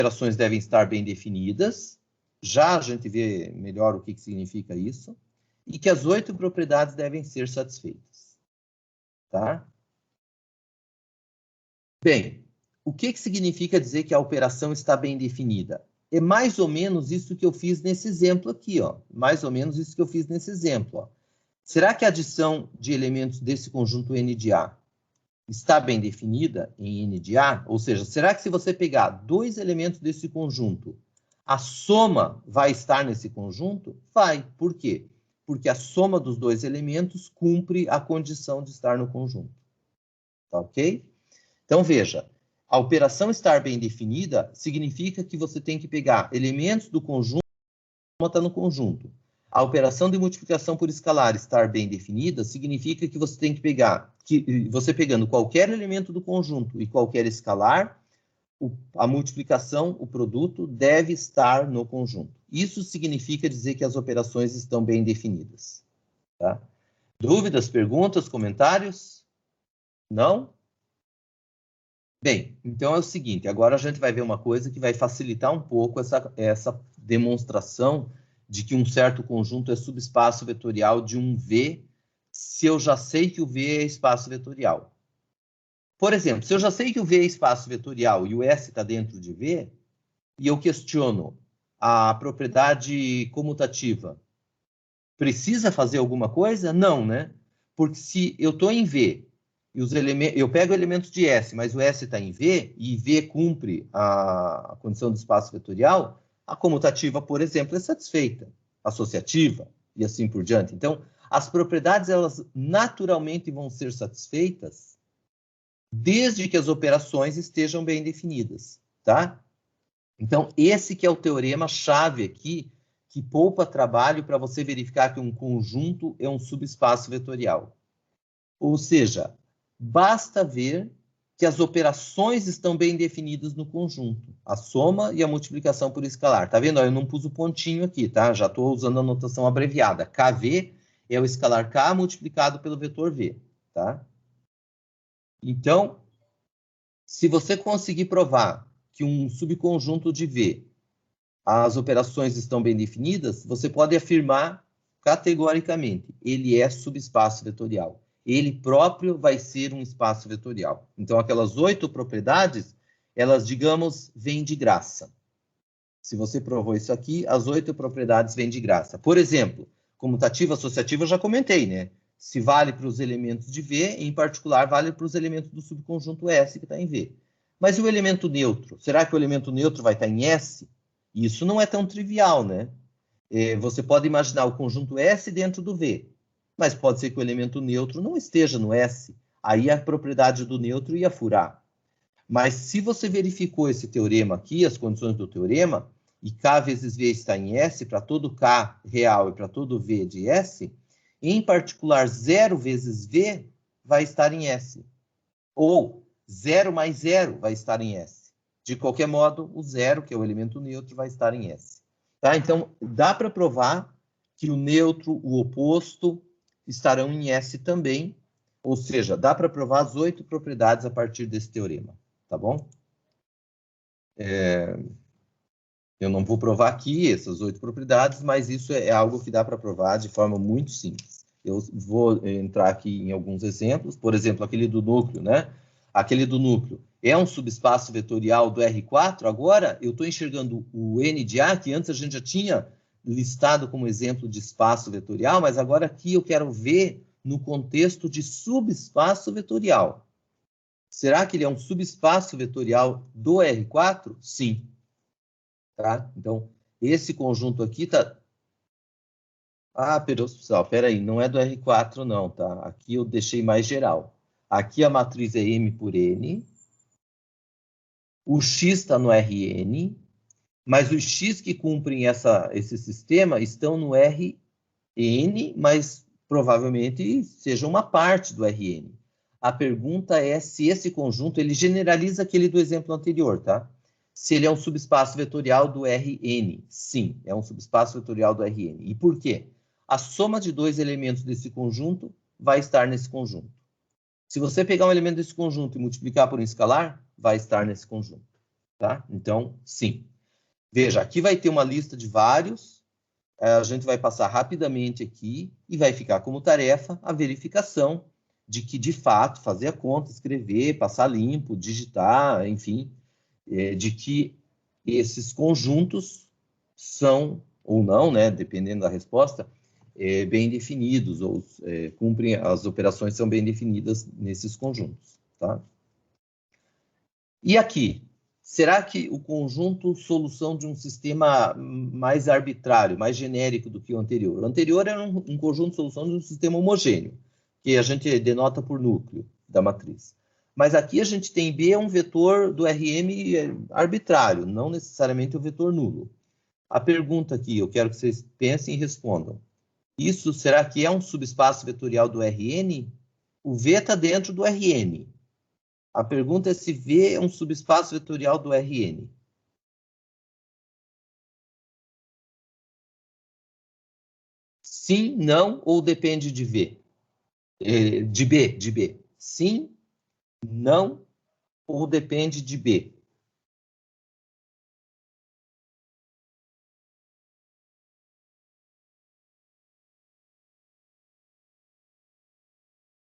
operações devem estar bem definidas. Já a gente vê melhor o que significa isso. E que as 8 propriedades devem ser satisfeitas. Tá? Bem, o que significa dizer que a operação está bem definida? É mais ou menos isso que eu fiz nesse exemplo aqui, ó. Mais ou menos isso que eu fiz nesse exemplo, ó. Será que a adição de elementos desse conjunto N de A está bem definida em N de A? Ou seja, será que se você pegar 2 elementos desse conjunto, a soma vai estar nesse conjunto? Vai. Por quê? Porque a soma dos 2 elementos cumpre a condição de estar no conjunto. Tá ok? Então, veja, a operação estar bem definida significa que você tem que pegar elementos do conjunto e está no conjunto. A operação de multiplicação por escalar estar bem definida significa que você tem que pegar, você pegando qualquer elemento do conjunto e qualquer escalar, a multiplicação, o produto, deve estar no conjunto. Isso significa dizer que as operações estão bem definidas. Tá? Dúvidas, perguntas, comentários? Não? Bem, então é o seguinte, agora a gente vai ver uma coisa que vai facilitar um pouco essa demonstração de que um certo conjunto é subespaço vetorial de um V, se eu já sei que o V é espaço vetorial. Por exemplo, se eu já sei que o V é espaço vetorial e o S está dentro de V, e eu questiono a propriedade comutativa, precisa fazer alguma coisa? Não, né? Porque se eu estou em V, e eu pego elementos de S, mas o S está em V, e V cumpre a condição do espaço vetorial, a comutativa, por exemplo, é satisfeita, associativa, e assim por diante. Então, as propriedades, elas naturalmente vão ser satisfeitas desde que as operações estejam bem definidas, tá? Então, esse que é o teorema-chave aqui, que poupa trabalho para você verificar que um conjunto é um subespaço vetorial. Ou seja, basta ver que as operações estão bem definidas no conjunto, a soma e a multiplicação por escalar. Tá vendo? Eu não pus o pontinho aqui, tá? Já estou usando a notação abreviada. KV é o escalar K multiplicado pelo vetor V, tá? Então, se você conseguir provar que um subconjunto de V, as operações estão bem definidas, você pode afirmar categoricamente, ele é subespaço vetorial. Ele próprio vai ser um espaço vetorial. Então, aquelas 8 propriedades, elas, digamos, vêm de graça. Se você provou isso aqui, as 8 propriedades vêm de graça. Por exemplo, comutativa associativa eu já comentei, né? Se vale para os elementos de V, em particular, vale para os elementos do subconjunto S, que está em V. Mas e o elemento neutro? Será que o elemento neutro vai estar em S? Isso não é tão trivial, né? Você pode imaginar o conjunto S dentro do V, mas pode ser que o elemento neutro não esteja no S. Aí a propriedade do neutro ia furar. Mas se você verificou esse teorema aqui, as condições do teorema, e K vezes V está em S, para todo K real e para todo V de S, em particular, 0 vezes V vai estar em S. Ou 0 mais 0 vai estar em S. De qualquer modo, o 0, que é o elemento neutro, vai estar em S. Tá? Então, dá para provar que o neutro, o oposto, estarão em S também. Ou seja, dá para provar as 8 propriedades a partir desse teorema. Tá bom? Eu não vou provar aqui essas 8 propriedades, mas isso é algo que dá para provar de forma muito simples. Eu vou entrar aqui em alguns exemplos. Por exemplo, aquele do núcleo, né? Aquele do núcleo é um subespaço vetorial do R4. Agora, eu estou enxergando o N de A, que antes a gente já tinha listado como exemplo de espaço vetorial, mas agora aqui eu quero ver no contexto de subespaço vetorial. Será que ele é um subespaço vetorial do R4? Sim. Tá? Então, esse conjunto aqui está... pessoal, peraí, não é do R4 não, tá? Aqui eu deixei mais geral. Aqui a matriz é M por N, o X está no Rn, mas os X que cumprem esse sistema estão no Rn, mas provavelmente seja uma parte do Rn. A pergunta é se esse conjunto, ele generaliza aquele do exemplo anterior, tá? Se ele é um subespaço vetorial do Rn. Sim, é um subespaço vetorial do Rn. E por quê? A soma de 2 elementos desse conjunto vai estar nesse conjunto. Se você pegar um elemento desse conjunto e multiplicar por um escalar, vai estar nesse conjunto. Tá? Então, sim. Veja, aqui vai ter uma lista de vários, a gente vai passar rapidamente aqui e vai ficar como tarefa a verificação de que, de fato, fazer a conta, escrever, passar limpo, digitar, enfim, de que esses conjuntos são, ou não, né, dependendo da resposta, bem definidos, ou cumprem, as operações são bem definidas nesses conjuntos. Tá? E aqui, será que o conjunto solução de um sistema mais arbitrário, mais genérico do que o anterior? O anterior era um conjunto solução de um sistema homogêneo, que a gente denota por núcleo da matriz. Mas aqui a gente tem B, um vetor do RM arbitrário, não necessariamente o vetor nulo. A pergunta aqui, eu quero que vocês pensem e respondam. Isso, será que é um subespaço vetorial do Rn? O V está dentro do Rn. A pergunta é se V é um subespaço vetorial do Rn. Sim, não ou depende de V? De B. Sim, não ou depende de B?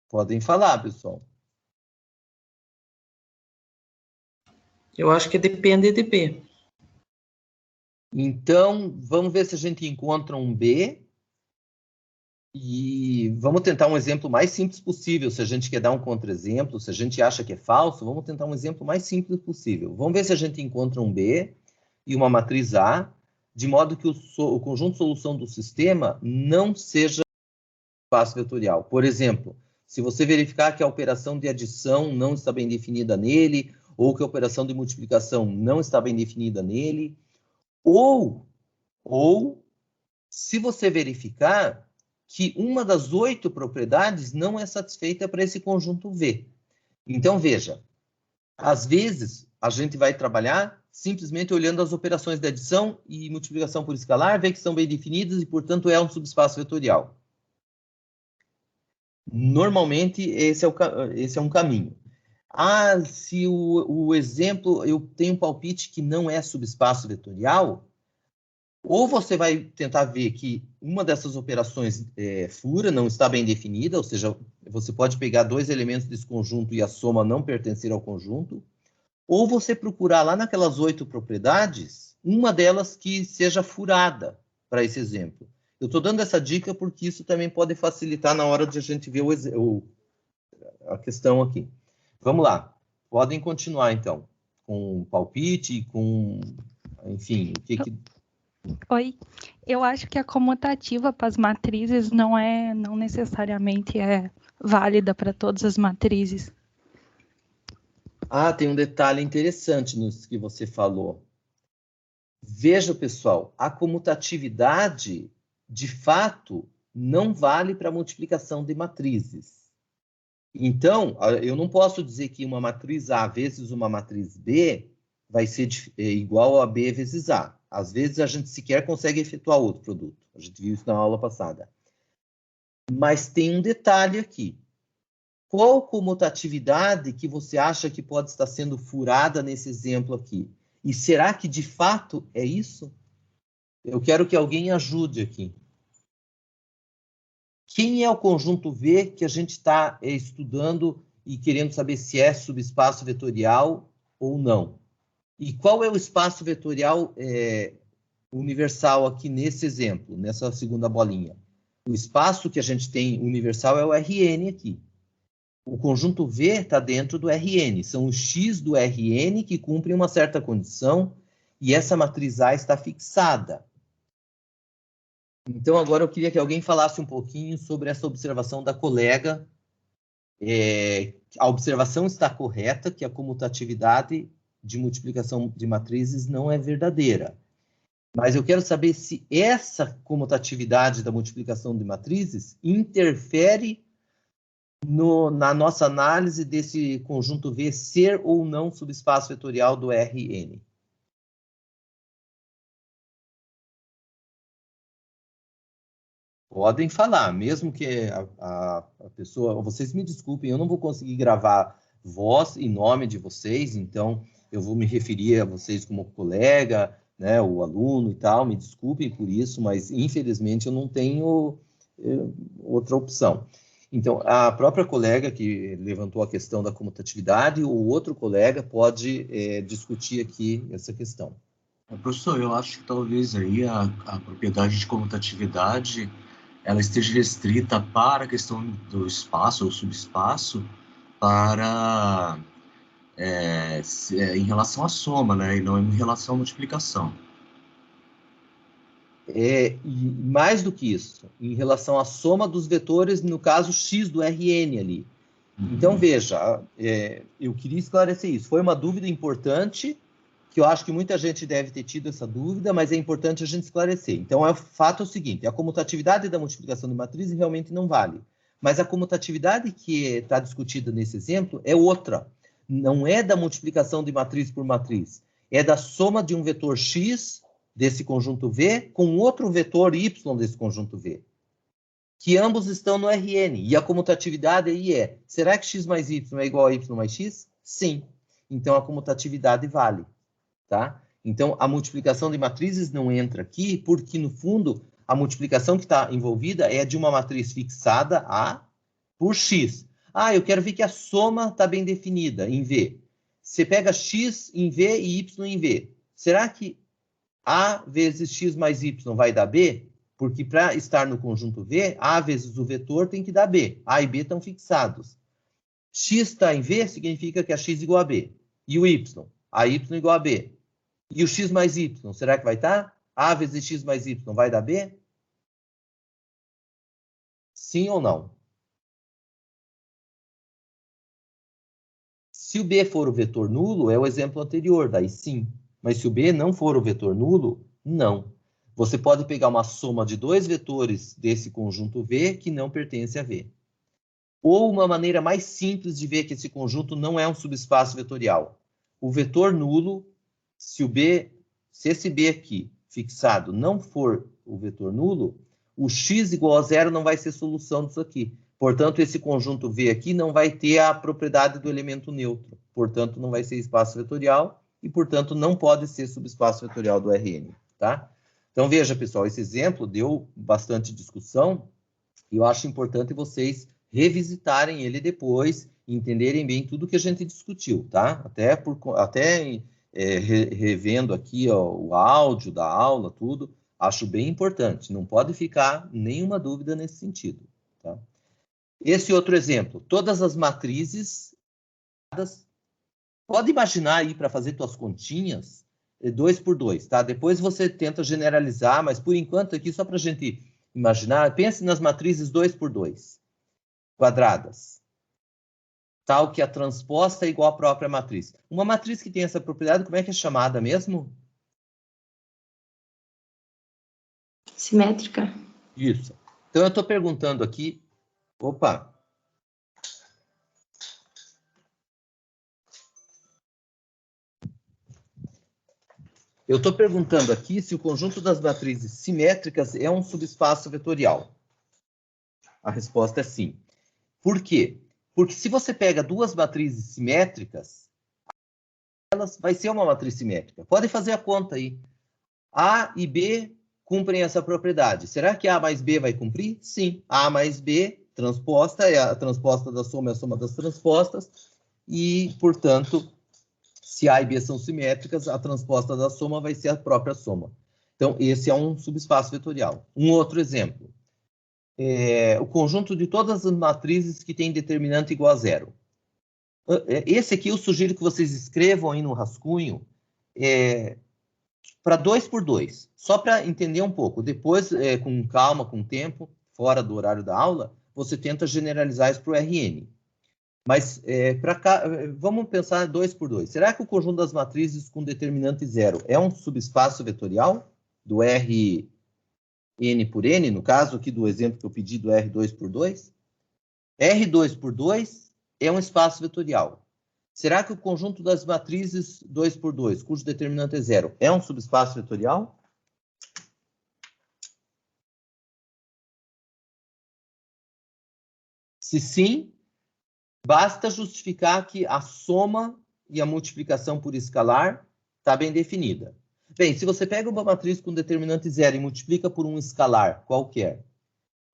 Podem falar, pessoal. Eu acho que depende de B. Então, vamos ver se a gente encontra um B. E vamos tentar um exemplo mais simples possível. Se a gente quer dar um contra-exemplo, se a gente acha que é falso, vamos tentar um exemplo mais simples possível. Vamos ver se a gente encontra um B e uma matriz A, de modo que o conjunto de solução do sistema não seja espaço vetorial. Por exemplo, se você verificar que a operação de adição não está bem definida nele, ou que a operação de multiplicação não está bem definida nele, ou se você verificar que uma das 8 propriedades não é satisfeita para esse conjunto V. Então, veja, às vezes a gente vai trabalhar simplesmente olhando as operações de adição e multiplicação por escalar, ver que são bem definidas e, portanto, é um subespaço vetorial. Normalmente, esse é um caminho. Se o exemplo, eu tenho um palpite que não é subespaço vetorial, ou você vai tentar ver que uma dessas operações fura, não está bem definida, ou seja, você pode pegar dois elementos desse conjunto e a soma não pertencer ao conjunto, ou você procurar lá naquelas 8 propriedades, uma delas que seja furada para esse exemplo. Eu estou dando essa dica porque isso também pode facilitar na hora de a gente ver a questão aqui. Vamos lá. Podem continuar, então, com o palpite, com, enfim, o que... Oi, eu acho que a comutativa para as matrizes não necessariamente é válida para todas as matrizes. Tem um detalhe interessante nisso que você falou. Veja, pessoal, a comutatividade, de fato, não vale para a multiplicação de matrizes. Então, eu não posso dizer que uma matriz A vezes uma matriz B vai ser igual a B vezes A. Às vezes, a gente sequer consegue efetuar outro produto. A gente viu isso na aula passada. Mas tem um detalhe aqui. Qual comutatividade que você acha que pode estar sendo furada nesse exemplo aqui? E será que, de fato, é isso? Eu quero que alguém ajude aqui. Quem é o conjunto V que a gente está estudando e querendo saber se é subespaço vetorial ou não? E qual é o espaço vetorial universal aqui nesse exemplo, nessa segunda bolinha? O espaço que a gente tem universal é o Rn aqui. O conjunto V está dentro do Rn. São os x do Rn que cumprem uma certa condição e essa matriz A está fixada. Então, agora eu queria que alguém falasse um pouquinho sobre essa observação da colega. A observação está correta, que a comutatividade de multiplicação de matrizes não é verdadeira. Mas eu quero saber se essa comutatividade da multiplicação de matrizes interfere na nossa análise desse conjunto V ser ou não subespaço vetorial do Rn. Podem falar, mesmo que a pessoa... Vocês me desculpem, eu não vou conseguir gravar voz e nome de vocês, então eu vou me referir a vocês como colega, né, o aluno e tal, me desculpem por isso, mas infelizmente eu não tenho outra opção. Então, a própria colega que levantou a questão da comutatividade, o outro colega pode discutir aqui essa questão. Professor, eu acho que talvez aí a propriedade de comutatividade ela esteja restrita para a questão do espaço ou subespaço para em relação à soma, né, e não em relação à multiplicação. E mais do que isso, em relação à soma dos vetores, no caso x do Rn ali. Então, veja, eu queria esclarecer isso. Foi uma dúvida importante, que eu acho que muita gente deve ter tido essa dúvida, mas é importante a gente esclarecer. Então, o fato é o seguinte, a comutatividade da multiplicação de matrizes realmente não vale. Mas a comutatividade que está discutida nesse exemplo é outra. Não é da multiplicação de matriz por matriz, é da soma de um vetor x desse conjunto V com outro vetor y desse conjunto V, que ambos estão no Rn. E a comutatividade aí será que x mais y é igual a y mais x? Sim. Então, a comutatividade vale. Tá? Então, a multiplicação de matrizes não entra aqui, porque, no fundo, a multiplicação que está envolvida é de uma matriz fixada, A, por x. Ah, eu quero ver que a soma está bem definida, em V. Você pega x em V e y em V. Será que A vezes x mais y vai dar B? Porque para estar no conjunto V, A vezes o vetor tem que dar B. A e B estão fixados. X está em V, significa que a x igual a B. E o y? A y igual a B. E o x mais y, será que vai estar? A vezes x mais y vai dar B? Sim ou não? Se o B for o vetor nulo, é o exemplo anterior, daí sim. Mas se o B não for o vetor nulo, não. Você pode pegar uma soma de dois vetores desse conjunto V que não pertence a V. Ou uma maneira mais simples de ver que esse conjunto não é um subespaço vetorial. O vetor nulo, se esse B aqui, fixado, não for o vetor nulo, o x igual a zero não vai ser solução disso aqui. Portanto, esse conjunto V aqui não vai ter a propriedade do elemento neutro. Portanto, não vai ser espaço vetorial e, portanto, não pode ser subespaço vetorial do Rn. Tá? Então, veja, pessoal, esse exemplo deu bastante discussão e eu acho importante vocês revisitarem ele depois, entenderem bem tudo que a gente discutiu, tá? Até revendo aqui ó, o áudio da aula, tudo, acho bem importante. Não pode ficar nenhuma dúvida nesse sentido, tá? Esse outro exemplo, todas as matrizes, pode imaginar aí para fazer suas continhas, 2 por 2, tá? Depois você tenta generalizar, mas por enquanto aqui, só para a gente imaginar, pense nas matrizes 2 por 2, quadradas, tal que a transposta é igual à própria matriz. Uma matriz que tem essa propriedade, como é que é chamada mesmo? Simétrica. Isso. Então, eu estou perguntando aqui... Opa! Eu estou perguntando aqui se o conjunto das matrizes simétricas é um subespaço vetorial. A resposta é sim. Por quê? Porque se você pega duas matrizes simétricas, elas vai ser uma matriz simétrica. Pode fazer a conta aí. A e B cumprem essa propriedade. Será que A mais B vai cumprir? Sim. A mais B transposta é a transposta da soma, é a soma das transpostas. E, portanto, se A e B são simétricas, a transposta da soma vai ser a própria soma. Então, esse é um subespaço vetorial. Um outro exemplo. O conjunto de todas as matrizes que tem determinante igual a zero. Esse aqui eu sugiro que vocês escrevam aí no rascunho para 2 por 2, só para entender um pouco. Depois, com calma, com tempo, fora do horário da aula, você tenta generalizar isso para o Rn. Mas, para cá, vamos pensar 2 por 2. Será que o conjunto das matrizes com determinante zero é um subespaço vetorial do Rn por n, no caso aqui do exemplo que eu pedi do R2 por 2? R2 por 2 é um espaço vetorial. Será que o conjunto das matrizes 2 por 2, cujo determinante é zero, é um subespaço vetorial? Se sim, basta justificar que a soma e a multiplicação por escalar está bem definida. Bem, se você pega uma matriz com determinante zero e multiplica por um escalar qualquer,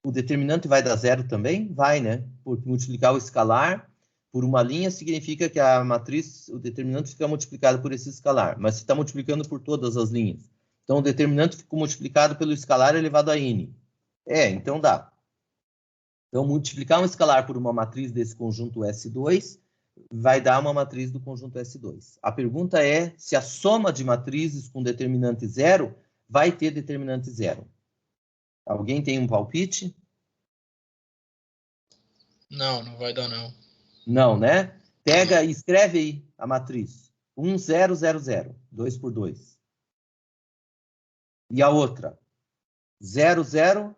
o determinante vai dar zero também? Vai, né? Porque multiplicar o escalar por uma linha significa que a matriz, o determinante fica multiplicado por esse escalar, mas você está multiplicando por todas as linhas. Então, o determinante ficou multiplicado pelo escalar elevado a n. Então dá. Então, multiplicar um escalar por uma matriz desse conjunto S2 vai dar uma matriz do conjunto S2. A pergunta é se a soma de matrizes com determinante zero vai ter determinante zero. Alguém tem um palpite? Não, não vai dar não. Não, né? Pega e escreve aí a matriz. 1, 0, 0, 0. 2 por 2. E a outra? 0, 0,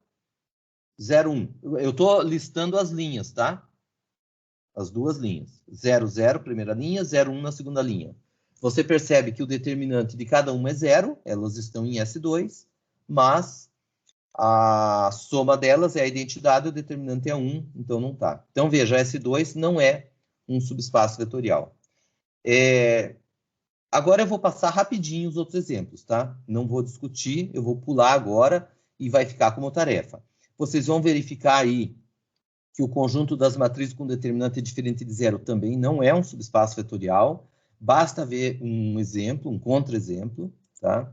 0, 1. Eu estou listando as linhas, tá? As duas linhas. 0, 0, primeira linha, 0, 1 na segunda linha. Você percebe que o determinante de cada uma é 0, elas estão em S2, mas a soma delas é a identidade, o determinante é 1, então não está. Então, veja, S2 não é um subespaço vetorial. Agora eu vou passar rapidinho os outros exemplos, tá? Não vou discutir, eu vou pular agora e vai ficar como tarefa. Vocês vão verificar aí que o conjunto das matrizes com determinante diferente de zero também não é um subespaço vetorial. Basta ver um exemplo, um contra-exemplo, tá?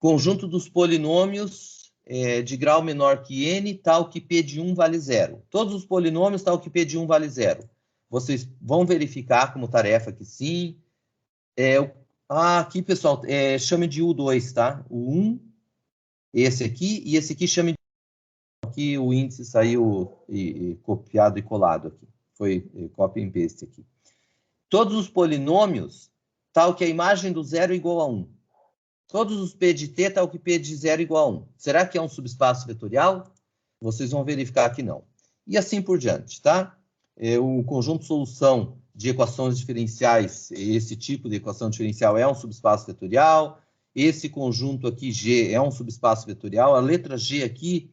Conjunto dos polinômios de grau menor que n, tal que p de 1 vale 0. Todos os polinômios, tal que p de 1 vale 0. Vocês vão verificar como tarefa que sim. Aqui, pessoal, chame de U2, tá? O 1, esse aqui, e esse aqui chame de... Aqui o índice saiu copiado e colado aqui. Foi copy and paste aqui. Todos os polinômios, tal que a imagem do zero é igual a 1. Todos os P de T, tal que P de 0 é igual a 1. Será que é um subespaço vetorial? Vocês vão verificar que não. E assim por diante, tá? O conjunto solução de equações diferenciais, esse tipo de equação diferencial é um subespaço vetorial. Esse conjunto aqui, G, é um subespaço vetorial. A letra G aqui,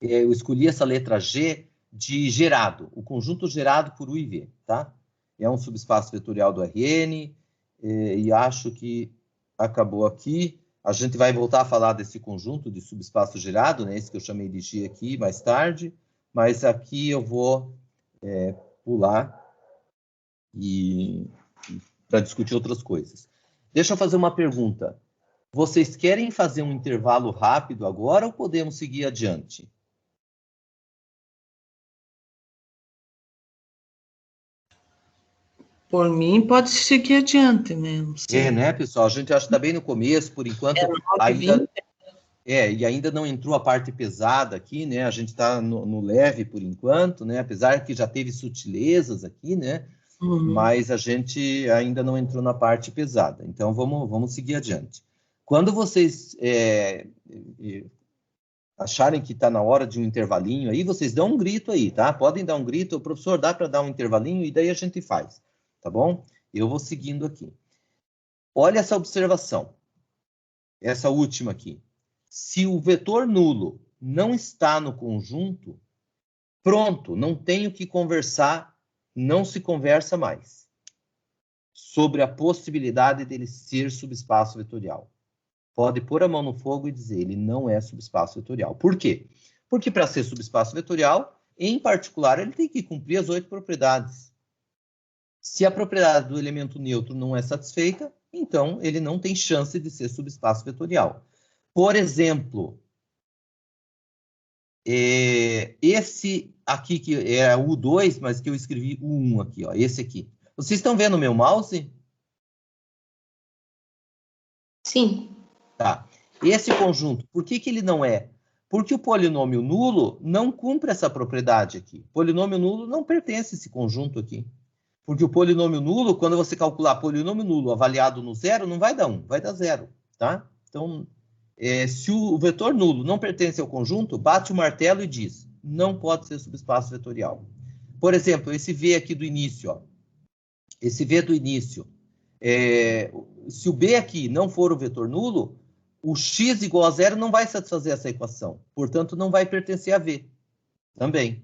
eu escolhi essa letra G de gerado. O conjunto gerado por U e V, tá? É um subespaço vetorial do Rn. E acho que acabou aqui. A gente vai voltar a falar desse conjunto de subespaço gerado, né? Esse que eu chamei de G aqui mais tarde. Mas aqui eu vou pular para discutir outras coisas. Deixa eu fazer uma pergunta. Vocês querem fazer um intervalo rápido agora ou podemos seguir adiante? Por mim, pode seguir adiante mesmo. Sim. Né, pessoal? A gente acha que está bem no começo, por enquanto. E ainda não entrou a parte pesada aqui, né? A gente está no leve por enquanto, né? Apesar que já teve sutilezas aqui, né? Uhum. Mas a gente ainda não entrou na parte pesada. Então, vamos seguir adiante. Quando vocês acharem que está na hora de um intervalinho aí, vocês dão um grito aí, tá? Podem dar um grito. O professor, dá para dar um intervalinho e daí a gente faz, tá bom? Eu vou seguindo aqui. Olha essa observação. Essa última aqui. Se o vetor nulo não está no conjunto, pronto, não tenho que conversar, não se conversa mais sobre a possibilidade dele ser subespaço vetorial. Pode pôr a mão no fogo e dizer, ele não é subespaço vetorial. Por quê? Porque para ser subespaço vetorial, em particular, ele tem que cumprir as 8 propriedades. Se a propriedade do elemento neutro não é satisfeita, então ele não tem chance de ser subespaço vetorial. Por exemplo, esse aqui que é o U2, mas que eu escrevi o 1 aqui, ó, esse aqui. Vocês estão vendo o meu mouse? Sim. Tá. Esse conjunto, por que ele não é? Porque o polinômio nulo não cumpre essa propriedade aqui. O polinômio nulo não pertence a esse conjunto aqui. Porque o polinômio nulo, quando você calcular polinômio nulo avaliado no zero, não vai dar 1, vai dar 0, tá? Então, se o vetor nulo não pertence ao conjunto, bate o martelo e diz, não pode ser subespaço vetorial. Por exemplo, esse V aqui do início, ó. Esse V do início, se o B aqui não for o vetor nulo, o x igual a 0 não vai satisfazer essa equação. Portanto, não vai pertencer a V também.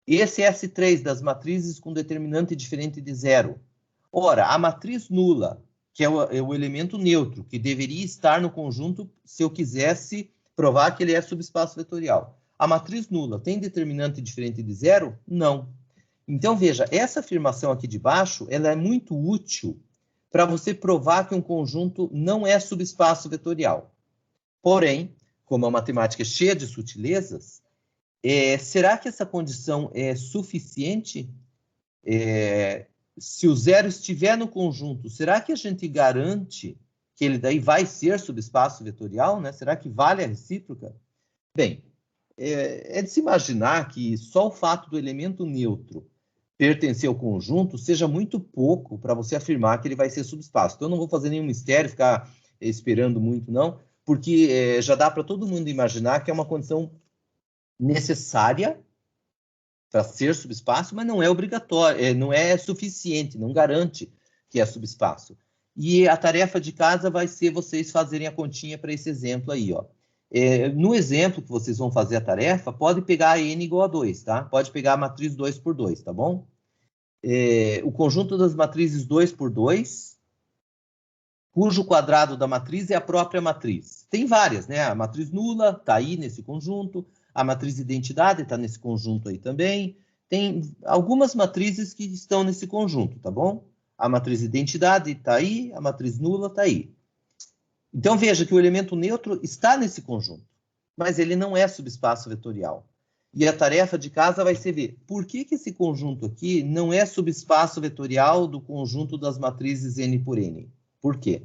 Esse S3 das matrizes com determinante diferente de 0. Ora, a matriz nula, que é o elemento neutro, que deveria estar no conjunto se eu quisesse provar que ele é subespaço vetorial. A matriz nula tem determinante diferente de zero? Não. Então, veja, essa afirmação aqui de baixo, ela é muito útil para você provar que um conjunto não é subespaço vetorial. Porém, como a matemática é cheia de sutilezas, será que essa condição é suficiente? Se o zero estiver no conjunto, será que a gente garante que ele daí vai ser subespaço vetorial, né? Será que vale a recíproca? Bem, é de se imaginar que só o fato do elemento neutro pertencer ao conjunto seja muito pouco para você afirmar que ele vai ser subespaço. Então, eu não vou fazer nenhum mistério, ficar esperando muito, não, porque já dá para todo mundo imaginar que é uma condição necessária para ser subespaço, mas não é obrigatório, não é suficiente, não garante que é subespaço. E a tarefa de casa vai ser vocês fazerem a continha para esse exemplo aí, ó. No exemplo que vocês vão fazer a tarefa, pode pegar a n igual a 2, tá? Pode pegar a matriz 2 por 2, tá bom? O conjunto das matrizes 2 por 2, cujo quadrado da matriz é a própria matriz. Tem várias, né? A matriz nula está aí nesse conjunto, a matriz identidade está nesse conjunto aí também. Tem algumas matrizes que estão nesse conjunto, tá bom? A matriz identidade está aí, a matriz nula está aí. Então, veja que o elemento neutro está nesse conjunto, mas ele não é subespaço vetorial. E a tarefa de casa vai ser ver por que esse conjunto aqui não é subespaço vetorial do conjunto das matrizes n por n. Por quê?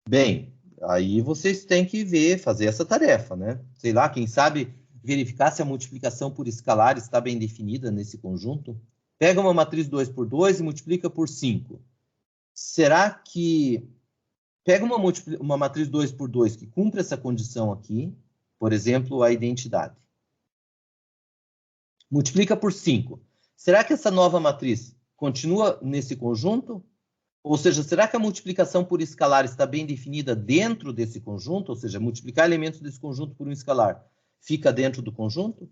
Bem, aí vocês têm que ver, fazer essa tarefa, né? Sei lá, quem sabe verificar se a multiplicação por escalar está bem definida nesse conjunto. Pega uma matriz 2 por 2 e multiplica por 5. Será que... Pega uma matriz 2 por 2 que cumpre essa condição aqui, por exemplo, a identidade. Multiplica por 5. Será que essa nova matriz continua nesse conjunto? Ou seja, será que a multiplicação por escalar está bem definida dentro desse conjunto? Ou seja, multiplicar elementos desse conjunto por um escalar fica dentro do conjunto?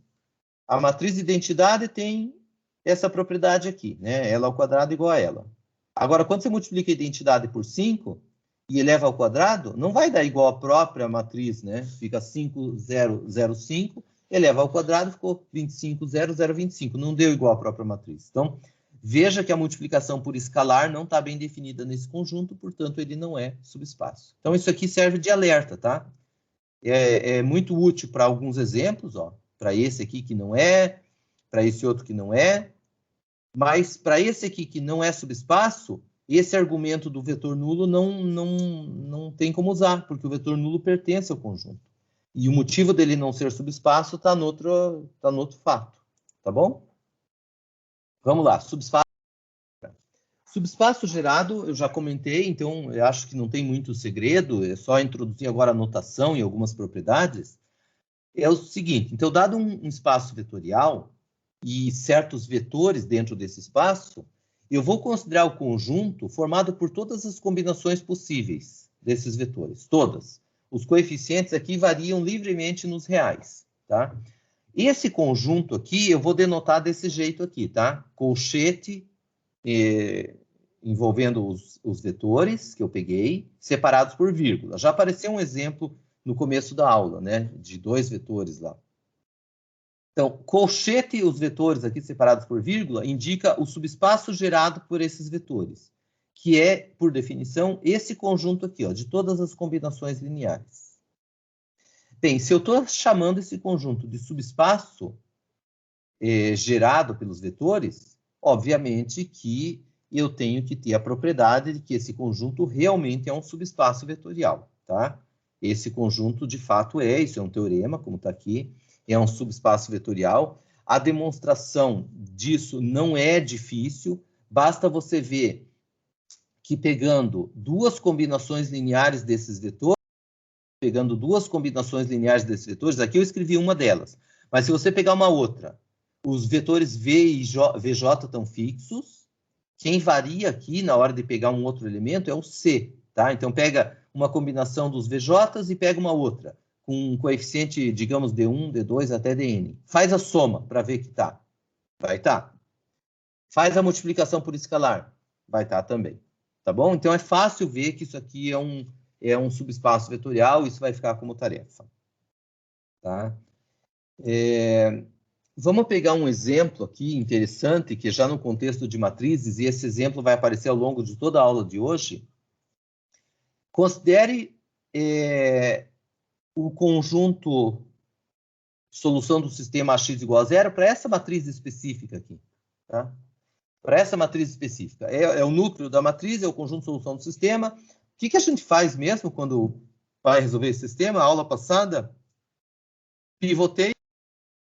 A matriz identidade tem essa propriedade aqui, né? Ela ao quadrado igual a ela. Agora, quando você multiplica a identidade por 5 e eleva ao quadrado, não vai dar igual à própria matriz, né? Fica 5005, eleva ao quadrado, ficou 250025. Não deu igual à própria matriz. Então, veja que a multiplicação por escalar não está bem definida nesse conjunto, portanto, ele não é subespaço. Então, isso aqui serve de alerta, tá? É muito útil para alguns exemplos, ó. Para esse aqui que não é, para esse outro que não é. Mas para esse aqui que não é subespaço, esse argumento do vetor nulo não tem como usar, porque o vetor nulo pertence ao conjunto. E o motivo dele não ser subespaço está no outro fato. Tá bom? Vamos lá, subespaço. Subespaço gerado, eu já comentei, então eu acho que não tem muito segredo, é só introduzir agora a notação e algumas propriedades. É o seguinte, então, dado um espaço vetorial e certos vetores dentro desse espaço, eu vou considerar o conjunto formado por todas as combinações possíveis desses vetores, todas. Os coeficientes aqui variam livremente nos reais, tá? Esse conjunto aqui, eu vou denotar desse jeito aqui, tá? Colchete, envolvendo os vetores que eu peguei, separados por vírgula. Já apareceu um exemplo no começo da aula, né? De 2 vetores lá. Então, colchete e os vetores aqui separados por vírgula indica o subespaço gerado por esses vetores, que é, por definição, esse conjunto aqui, ó, de todas as combinações lineares. Bem, se eu estou chamando esse conjunto de subespaço gerado pelos vetores, obviamente que eu tenho que ter a propriedade de que esse conjunto realmente é um subespaço vetorial, tá? Esse conjunto, de fato, isso é um teorema, como está aqui, é um subespaço vetorial. A demonstração disso não é difícil, basta você ver que pegando duas combinações lineares desses vetores, aqui eu escrevi uma delas, mas se você pegar uma outra, os vetores V e VJ estão fixos, quem varia aqui na hora de pegar um outro elemento é o C, tá? Então pega uma combinação dos VJs e pega uma outra, com um coeficiente, digamos, D1, D2 até Dn. Faz a soma para ver que tá. Vai tá. Faz a multiplicação por escalar. vai estar também. Tá bom? Então, é fácil ver que isso aqui é um subespaço vetorial, isso vai ficar como tarefa. Tá? Vamos pegar um exemplo aqui interessante, que já no contexto de matrizes, e esse exemplo vai aparecer ao longo de toda a aula de hoje. Considere o conjunto solução do sistema AX igual a zero para essa matriz específica aqui. Tá? Para essa matriz específica. É o núcleo da matriz, é o conjunto de solução do sistema. O que a gente faz mesmo quando vai resolver esse sistema? A aula passada, pivoteia.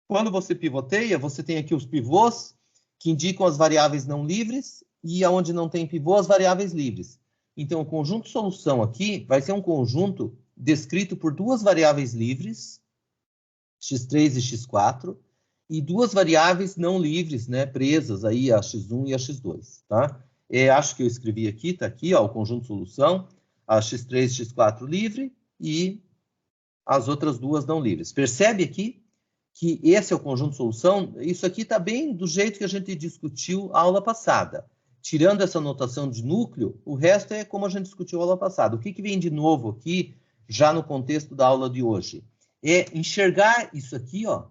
Quando você pivoteia, você tem aqui os pivôs que indicam as variáveis não livres e onde não tem pivô, as variáveis livres. Então, o conjunto de solução aqui vai ser um conjunto descrito por duas variáveis livres, x3 e x4, e duas variáveis não livres, né, presas aí, a x1 e a x2, tá? Acho que eu escrevi aqui, tá aqui, ó, o conjunto de solução, a x3 e x4 livre e as outras duas não livres. Percebe aqui que esse é o conjunto de solução? Isso aqui está bem do jeito que a gente discutiu a aula passada. Tirando essa notação de núcleo, o resto é como a gente discutiu a aula passada. O que vem de novo aqui, já no contexto da aula de hoje? É enxergar isso aqui, ó,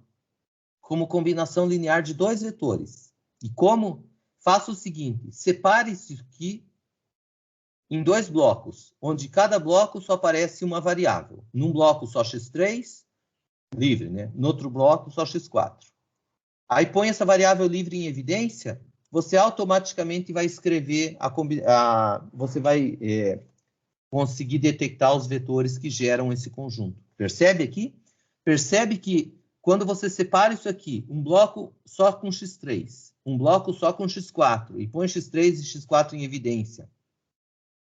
como combinação linear de dois vetores. E como? Faça o seguinte, separe isso aqui em dois blocos, onde cada bloco só aparece uma variável. Num bloco só x3, livre, né? No outro bloco só x4. Aí põe essa variável livre em evidência, você automaticamente vai escrever, você vai conseguir detectar os vetores que geram esse conjunto. Percebe aqui? Percebe que quando você separa isso aqui, um bloco só com x3, um bloco só com x4, e põe x3 e x4 em evidência,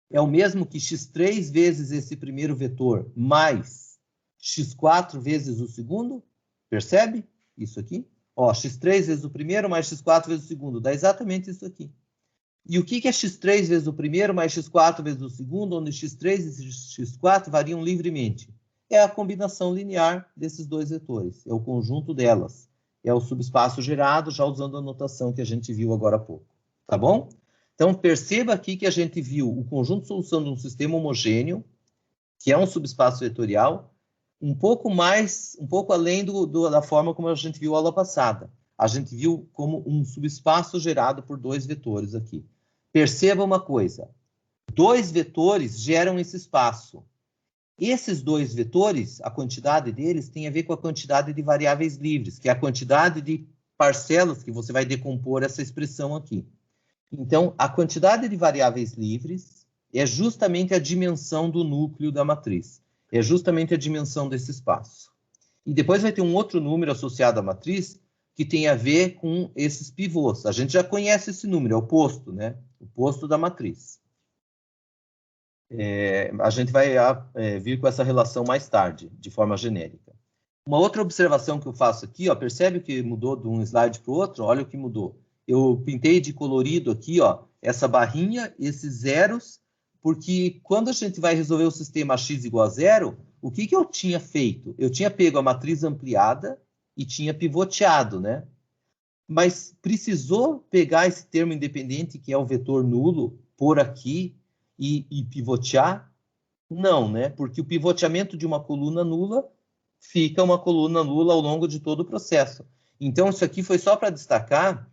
é o mesmo que x3 vezes esse primeiro vetor, mais x4 vezes o segundo? Percebe isso aqui? Ó, x3 vezes o primeiro mais x4 vezes o segundo, dá exatamente isso aqui. E o que é x3 vezes o primeiro mais x4 vezes o segundo, onde x3 e x4 variam livremente? É a combinação linear desses dois vetores, é o conjunto delas. É o subespaço gerado, já usando a notação que a gente viu agora há pouco. Tá bom? Então, perceba aqui que a gente viu o conjunto de solução de um sistema homogêneo, que é um subespaço vetorial, um pouco além da forma como a gente viu a aula passada. A gente viu como um subespaço gerado por dois vetores aqui. Perceba uma coisa, dois vetores geram esse espaço. Esses dois vetores, a quantidade deles tem a ver com a quantidade de variáveis livres, que é a quantidade de parcelas que você vai decompor essa expressão aqui. Então, a quantidade de variáveis livres é justamente a dimensão do núcleo da matriz. É justamente a dimensão desse espaço. E depois vai ter um outro número associado à matriz que tem a ver com esses pivôs. A gente já conhece esse número, é o posto, né? O posto da matriz. A gente vai vir com essa relação mais tarde, de forma genérica. Uma outra observação que eu faço aqui, ó, percebe que mudou de um slide para o outro? Olha o que mudou. Eu pintei de colorido aqui, ó, essa barrinha, esses zeros, porque quando a gente vai resolver o sistema x igual a zero, o que eu tinha feito? Eu tinha pego a matriz ampliada e tinha pivoteado, né? Mas precisou pegar esse termo independente, que é o vetor nulo, por aqui, e pivotear? Não, né? Porque o pivoteamento de uma coluna nula fica uma coluna nula ao longo de todo o processo. Então, isso aqui foi só para destacar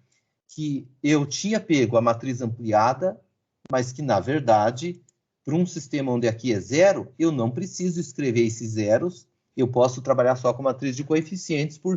que eu tinha pego a matriz ampliada, mas que, na verdade, para um sistema onde aqui é zero, eu não preciso escrever esses zeros, eu posso trabalhar só com matriz de coeficientes, porque